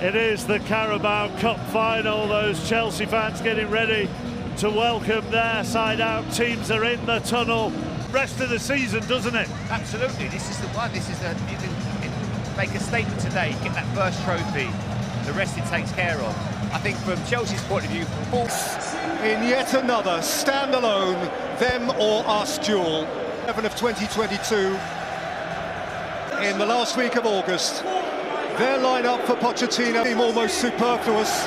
It is the Carabao Cup final. Those Chelsea fans getting ready to welcome their side out. Teams are in the tunnel. Rest of the season, doesn't it? Absolutely. This is the one. This is you can make a statement today, get that first trophy. The rest it takes care of. I think from Chelsea's point of view, in yet another standalone them or us duel. 11 of 2022 in the last week of August. Their line-up for Pochettino seemed almost superfluous.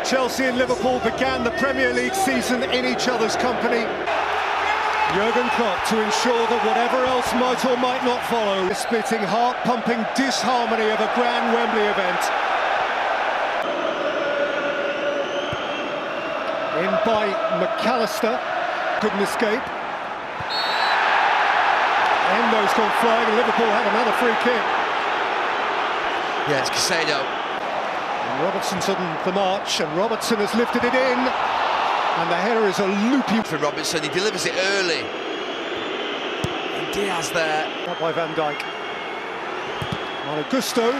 Chelsea and Liverpool began the Premier League season in each other's company. Jurgen Klopp to ensure that whatever else might or might not follow, the splitting, heart-pumping disharmony of a grand Wembley event. In by McAllister, couldn't escape. Endo's gone flying, and Liverpool have another free kick. Yeah, it's Casado. And Robertson's on the march, and Robertson has lifted it in. And the header is a loopy... For Robertson, he delivers it early. And Diaz there. Not by Van Dijk. On Augusto.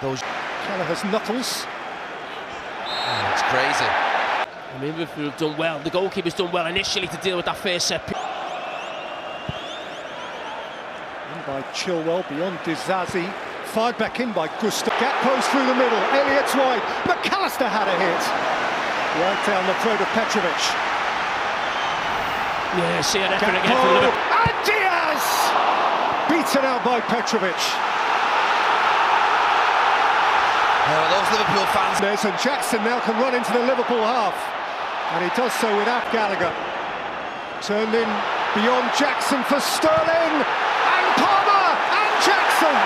Those... Kelleher's knuckles. Oh, it's crazy. I mean, Liverpool have done well. The goalkeeper's done well initially to deal with that first set piece. In by Chilwell, beyond Dizazi. Fired back in by Gusto. Gakpo's through the middle. Elliott's wide. McAllister had a hit. Right down the throat of Petrovic. Yeah, see an effort again from Liverpool. And Diaz! Beaten out by Petrovic. Oh, those Liverpool fans. And Jackson now can run into the Liverpool half. And he does so without Gallagher. Turned in beyond Jackson for Sterling. And Palmer and Jackson.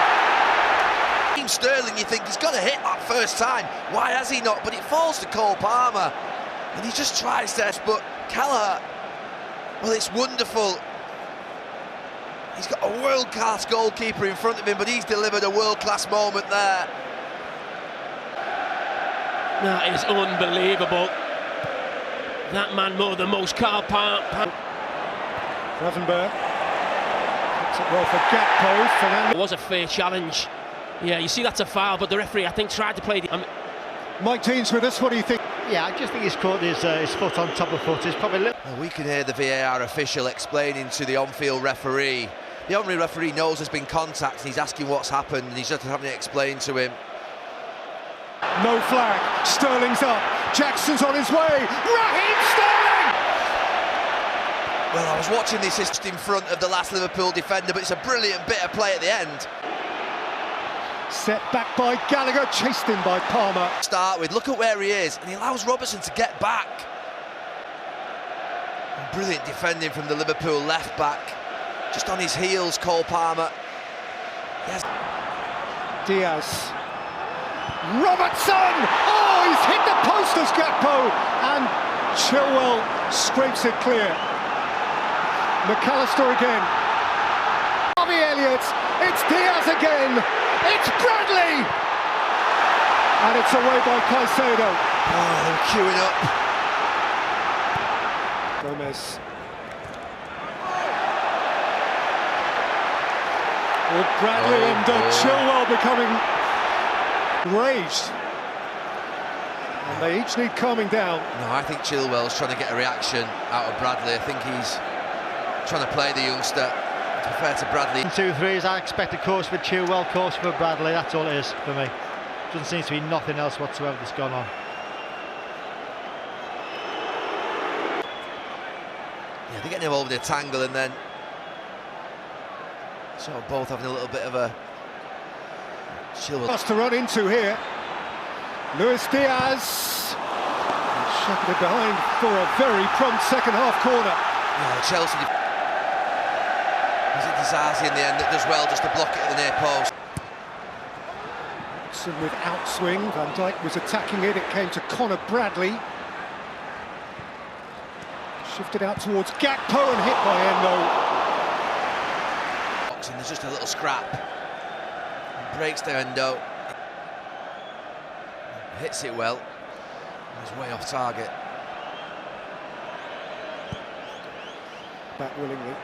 Sterling, you think he's got to hit that first time. Why has he not? But it falls to Cole Palmer. And he just tries this, but Kelleher, well, it's wonderful. He's got a world-class goalkeeper in front of him, but he's delivered a world-class moment there. That is unbelievable. That man more than most. Carl Palmer. Gravenberg. Puts it well for Gakpo. It was a fair challenge. Yeah, you see that's a foul, but the referee, I think, tried to play the... Mike Dean's with us, what do you think? Yeah, I just think he's caught his foot on top of foot. It's probably... Well, we can hear the VAR official explaining to the on-field referee. The on-field referee knows there's been contact and he's asking what's happened and he's just having it explained to him. No flag, Sterling's up, Jackson's on his way, Raheem Sterling! Well, I was watching this just in front of the last Liverpool defender, but it's a brilliant bit of play at the end. Set back by Gallagher, chased in by Palmer. Start with, look at where he is, and he allows Robertson to get back. Brilliant defending from the Liverpool left back. Just on his heels, Cole Palmer. Yes. Diaz. Robertson! Oh, he's hit the post as Gakpo, and Chilwell scrapes it clear. McAllister again. Harvey Elliott, it's Diaz again. It's Bradley! And it's away by Caicedo. Oh, they're queuing up. Gomez. Well, Bradley and Chilwell becoming enraged. And they each need calming down. No, I think Chilwell's trying to get a reaction out of Bradley. I think he's trying to play the youngster. Fair to Bradley. 2-3 I expect a course for Chilwell, course for Bradley. That's all it is for me. Doesn't seem to be nothing else whatsoever that's gone on. Yeah, they're getting involved in a tangle and then sort of both having a little bit of a Chilwell. Lots to run into here. Luis Diaz shoved it behind for a very prompt second half corner. Yeah, Chelsea. Is it Dizazi in the end that does well just to block it at the near post? With outswing, Van Dijk was attacking it. It came to Connor Bradley. Shifted out towards Gakpo and hit by Endo. And there's just a little scrap. Breaks to Endo. Hits it well. He's way off target. Back willingly.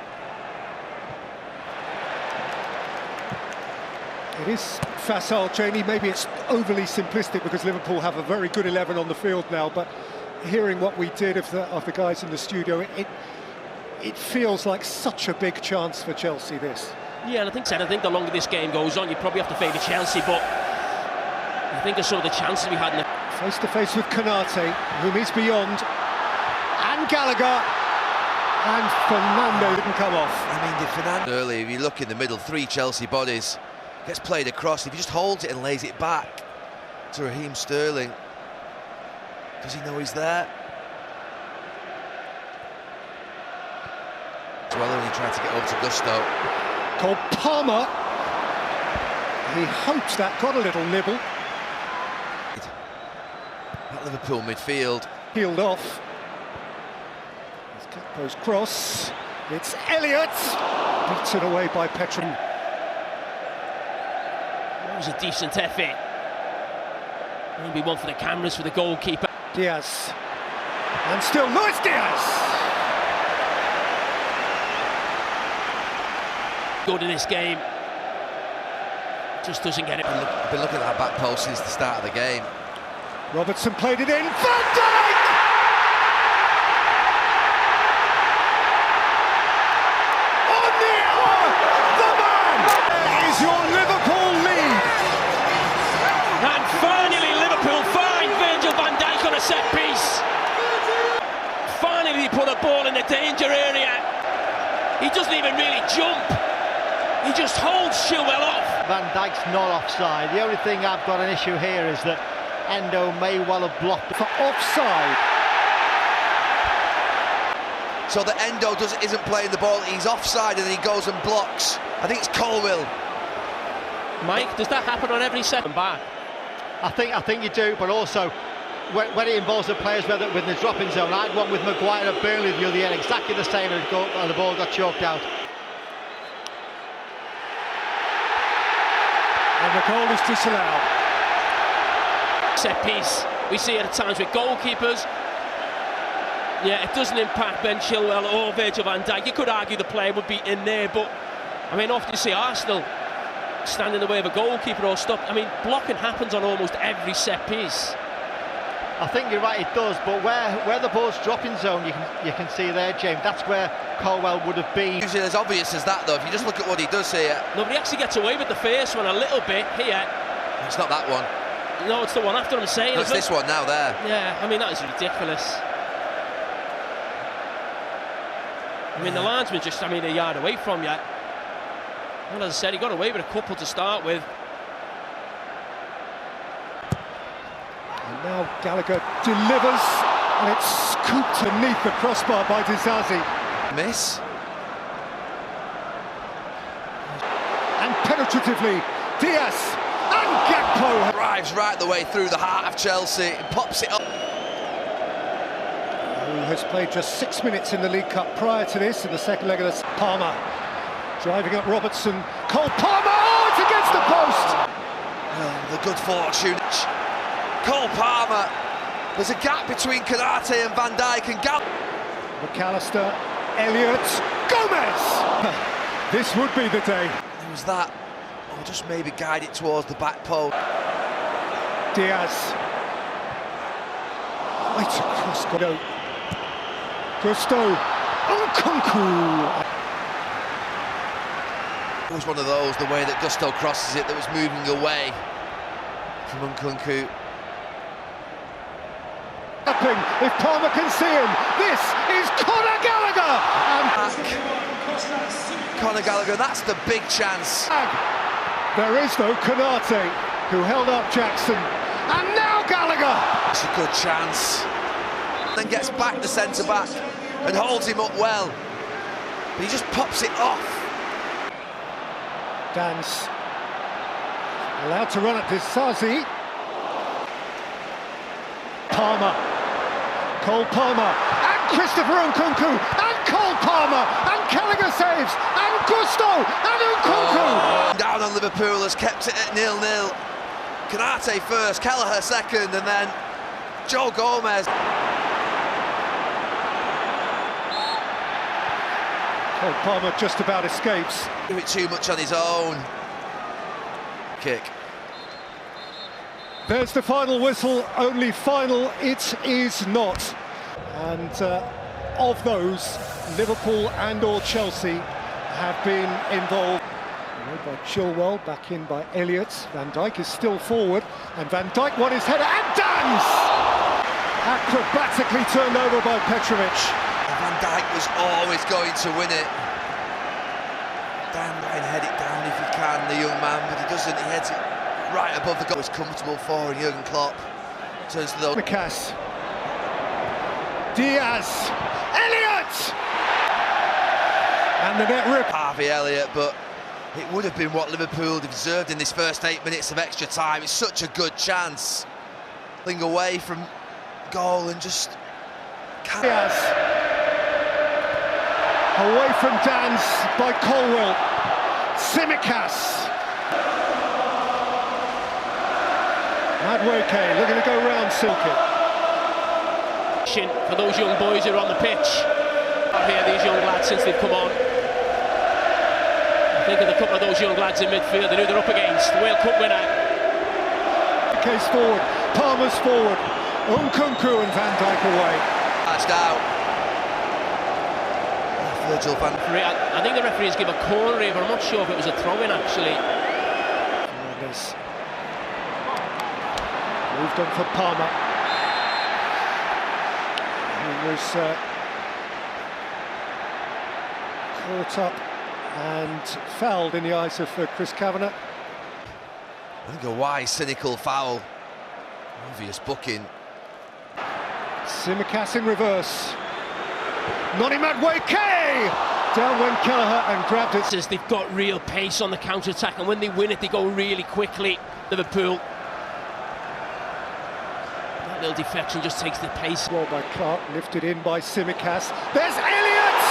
It is facile, Janie. Maybe it's overly simplistic because Liverpool have a very good 11 on the field now, but hearing what we did of the guys in the studio, it feels like such a big chance for Chelsea, this. Yeah, and I think the longer this game goes on, you probably have to favour Chelsea, but I think of some of the chances we had in the... Face-to-face with Konate, whom he's beyond, and Gallagher, and Fernando didn't come off. I mean, did Fernando earlier, if you look in the middle, 3 Chelsea bodies, gets played across. If he just holds it and lays it back to Raheem Sterling, does he know he's there? As well, when he tried to get over to Gusto. Cole Palmer, he hopes that got a little nibble. At Liverpool midfield. Peeled off. Post cross. It's Elliott. Beaten away by Petron. That was a decent effort. Maybe one for the cameras for the goalkeeper. Diaz. And still Luis Diaz. Good in this game. Just doesn't get it. I've been looking at that back post since the start of the game. Robertson played it in. Van Dijk! O'Neill! The man! There is your Liverpool lead. And finally Liverpool find Virgil van Dijk on a set piece. Finally he put a ball in the danger area. He doesn't even really jump. He just holds Chilwell off. Van Dijk's not offside. The only thing I've got an issue here is that Endo may well have blocked For offside. So that Endo isn't playing the ball, he's offside and then he goes and blocks. I think it's Colwill. Mike, does that happen on every second back? I think you do, but also when it involves the players with the dropping zone. I had one with Maguire at Burnley the other year, exactly the same, and the ball got choked out. And the goal is disallowed. Set piece we see it at times with goalkeepers. Yeah, it doesn't impact Ben Chilwell or Virgil van Dijk. You could argue the player would be in there, but I mean, often you see Arsenal stand in the way of a goalkeeper or stop. I mean, blocking happens on almost every set piece. I think you're right, it does, but where the ball's dropping zone, you can see there, James, that's where Colwell would have been. Usually as obvious as that, though, if you just look at what he does here. Nobody actually gets away with the first one a little bit here. It's not that one. No, it's the one after, I'm saying. No, it's this one now, there. Yeah, I mean, that is ridiculous. I mean, the linesman just, a yard away from you. Well, as I said, he got away with a couple to start with. And now Gallagher delivers, and it's scooped beneath the crossbar by Dizazi. Miss. And penetratively, Diaz and Gakpo Drives right the way through the heart of Chelsea, pops it up. who has played just 6 minutes in the League Cup prior to this, in the second leg of the Palmer. Driving up Robertson, Cole Palmer, oh, it's against the post! Oh, the good fortune. Cole Palmer, there's a gap between Konate and Van Dijk and McAllister, Elliott, Gomez! This would be the day. It was that, or just maybe guide it towards the back post. Diaz. Right across, Gusto, Nkunku. It was one of those, the way that Gusto crosses it, that was moving away from Nkunku. If Palmer can see him, this is Conor Gallagher! Conor Gallagher, that's the big chance. There is though Konate, who held up Jackson, and now Gallagher! It's a good chance. Then gets back the centre-back and holds him up well. But he just pops it off. Dance. Allowed to run at Dizazi. Palmer. Cole Palmer. And Christopher Nkunku. And Cole Palmer. And Gallagher saves. And Gusto. And Nkunku. Down on Liverpool has kept it at 0-0. Konate first, Kelleher second, and then Joe Gomez. Cole Palmer just about escapes. Do it too much on his own. kick. There's the final whistle, only final it is not. And of those, Liverpool and or Chelsea have been involved. By Chilwell, back in by Elliott. Van Dijk is still forward, and Van Dijk won his header, and Dans! Acrobatically turned over by Petrovic. Van Dijk was always going to win it. Dan Ryan head it down if he can, the young man, but he doesn't. He heads it right above the goal. It's comfortable for Jurgen Klopp. Turns to the Simicast. Diaz. Elliott! And the net rip. Harvey Elliott, but it would have been what Liverpool deserved in this first 8 minutes of extra time. It's such a good chance. Thing away from goal and just can't. Diaz. Away from Dans by Colwell. Simicast. Madueke looking to go round Silkett. For those young boys who are on the pitch. Here, these young lads, since they've come on. Think of a couple of those young lads in midfield, they knew they're up against the World Cup winner. Case forward, Palmer's forward, Nkunku and Van Dijk away. Patched out. Virgil van... I think the referees give a corner here, but I'm not sure if it was a throw-in actually. Fernandez. Moved on for Palmer. He was caught up and fouled in the eyes of Chris Kavanagh. I think a wise, cynical foul. Obvious booking. Simicast in reverse. Noni Madueke! Down went Kelleher and grabbed it. They've got real pace on the counter-attack, and when they win it, they go really quickly, Liverpool. That little deflection just takes the pace. Ball by Clark, lifted in by Simicast. There's Elliott!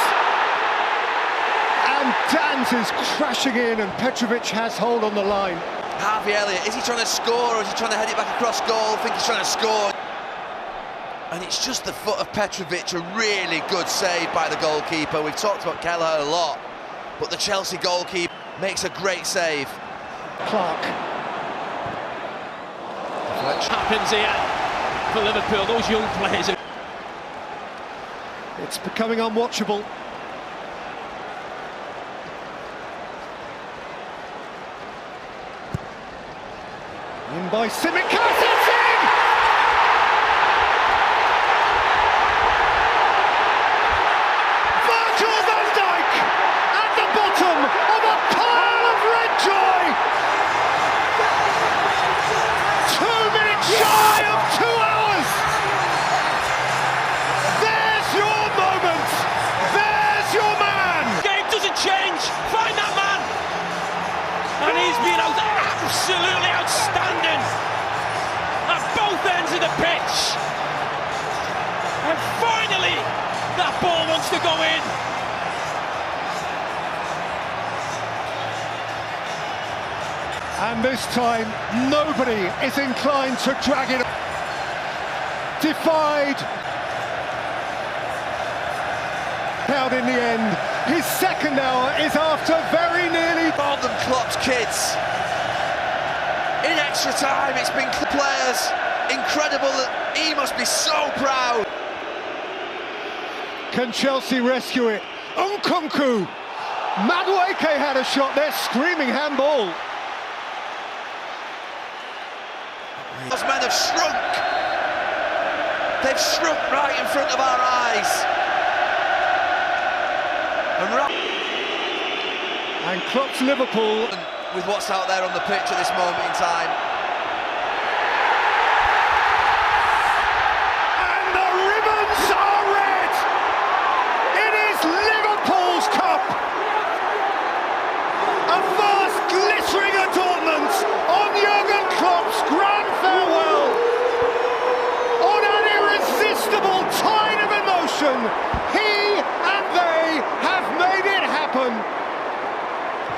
And Dans is crashing in, and Petrovic has hold on the line. Harvey Elliott, is he trying to score or is he trying to head it back across goal? I think he's trying to score. And it's just the foot of Petrovic, a really good save by the goalkeeper. We've talked about Kelleher a lot, but the Chelsea goalkeeper makes a great save. Clark. Happens here for Liverpool, those young players. It's becoming unwatchable. In by Simicast, it's in! Virgil van Dijk at the bottom of a pile of red joy! 2 minutes shy of 2 hours! There's your moment! There's your man! Game doesn't change, find that man! And he's been absolutely outstanding at both ends of the pitch. And finally, that ball wants to go in. And this time, nobody is inclined to drag it. Defied. Out in the end. His second hour is after very nearly. All them Klopp's kids. In extra time, it's been players. Incredible, he must be so proud. Can Chelsea rescue it? Nkunku! Madueke had a shot there, screaming handball. Those men have shrunk. They've shrunk right in front of our eyes. And Klopp's Liverpool. With what's out there on the pitch at this moment in time. And the ribbons are red! It is Liverpool's cup! A vast glittering adornment on Jurgen Klopp's grand farewell! On an irresistible tide of emotion, he and they have made it happen!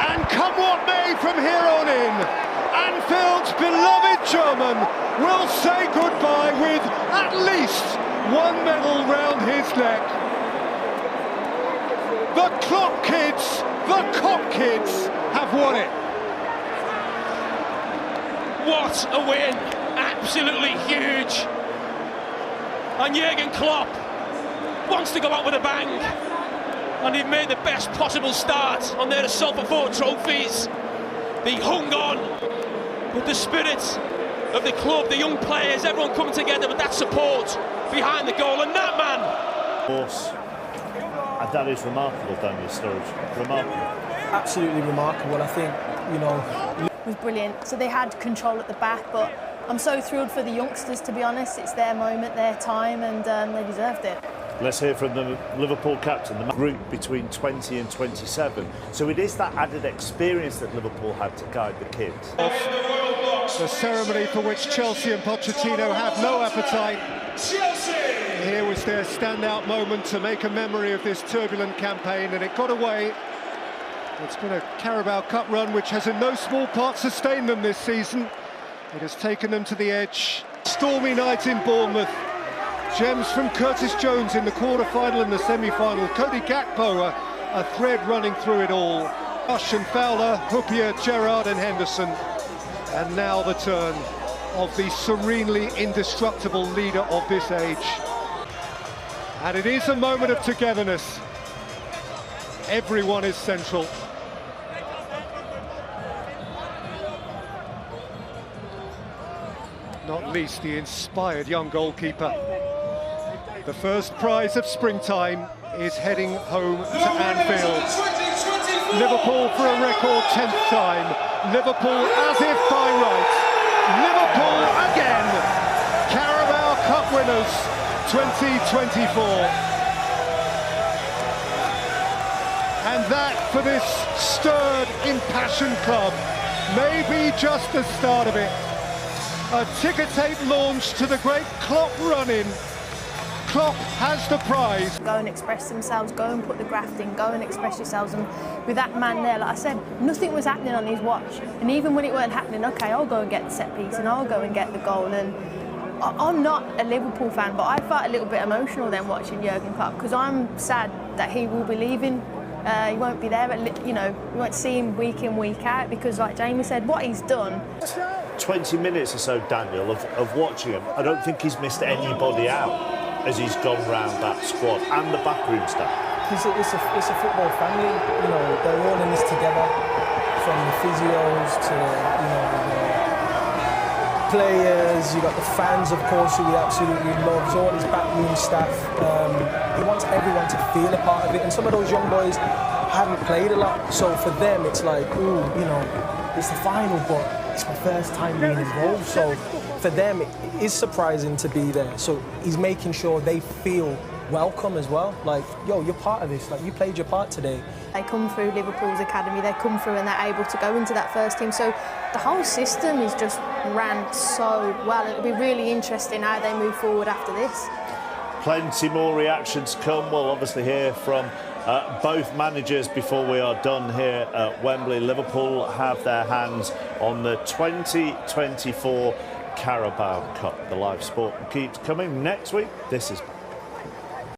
And come what may from here on in, Anfield's beloved German will say goodbye with at least one medal round his neck. The Klopp kids, the Kop kids have won it. What a win! Absolutely huge. And Jurgen Klopp wants to go out with a bang. And they've made the best possible start on their assault for 4 trophies. They hung on with the spirit of the club, the young players, everyone coming together with that support behind the goal. And that man... Of course, and that is remarkable, Daniel Sturridge. Remarkable. Absolutely remarkable. I think, you know... It was brilliant. So they had control at the back, but I'm so thrilled for the youngsters, to be honest. It's their moment, their time, and they deserved it. Let's hear from the Liverpool captain, the group between 20 and 27. So it is that added experience that Liverpool had to guide the kids. The ceremony for which Chelsea and Pochettino have no appetite. Here was their standout moment to make a memory of this turbulent campaign, and it got away. It's been a Carabao Cup run which has in no small part sustained them this season. It has taken them to the edge. Stormy night in Bournemouth. Gems from Curtis Jones in the quarter-final and the semi-final. Cody Gakpo, a thread running through it all. Rush and Fowler, Hoopier, Gerrard and Henderson. And now the turn of the serenely indestructible leader of this age. And it is a moment of togetherness. Everyone is central. Not least the inspired young goalkeeper. The first prize of springtime is heading home to Anfield. Liverpool for a record 10th time. Liverpool as if by right. Liverpool again. Carabao Cup winners 2024. And that, for this stirred, impassioned club, may be just the start of it. A ticker tape launch to the great Klopp run-in. Klopp has the prize. Go and express themselves, go and put the graft in, go and express yourselves. And with that man there, like I said, nothing was happening on his watch. And even when it weren't happening, okay, I'll go and get the set piece and I'll go and get the goal. And I'm not a Liverpool fan, but I felt a little bit emotional then watching Jurgen Klopp, because I'm sad that he will be leaving. He won't be there, you know, we won't see him week in, week out, because like Jamie said, what he's done. 20 minutes or so, Daniel, of watching him. I don't think he's missed anybody out as he's gone round that squad and the backroom staff. It's a football family, you know, they're all in this together, from the physios to the players, you got the fans, of course, who he absolutely loves, all his backroom staff. He wants everyone to feel a part of it, and some of those young boys haven't played a lot, so for them it's like, ooh, you know, it's the final, but it's my first time being involved, so for them it is surprising to be there. So he's making sure they feel welcome as well. Like, yo, you're part of this. Like, you played your part today. They come through Liverpool's academy, they come through and they're able to go into that first team. So the whole system is just ran so well. It'll be really interesting how they move forward after this. Plenty more reactions come. We'll obviously hear from both managers before we are done here at Wembley. Liverpool have their hands on the 2024 Carabao Cup. The live sport keeps coming next week. This is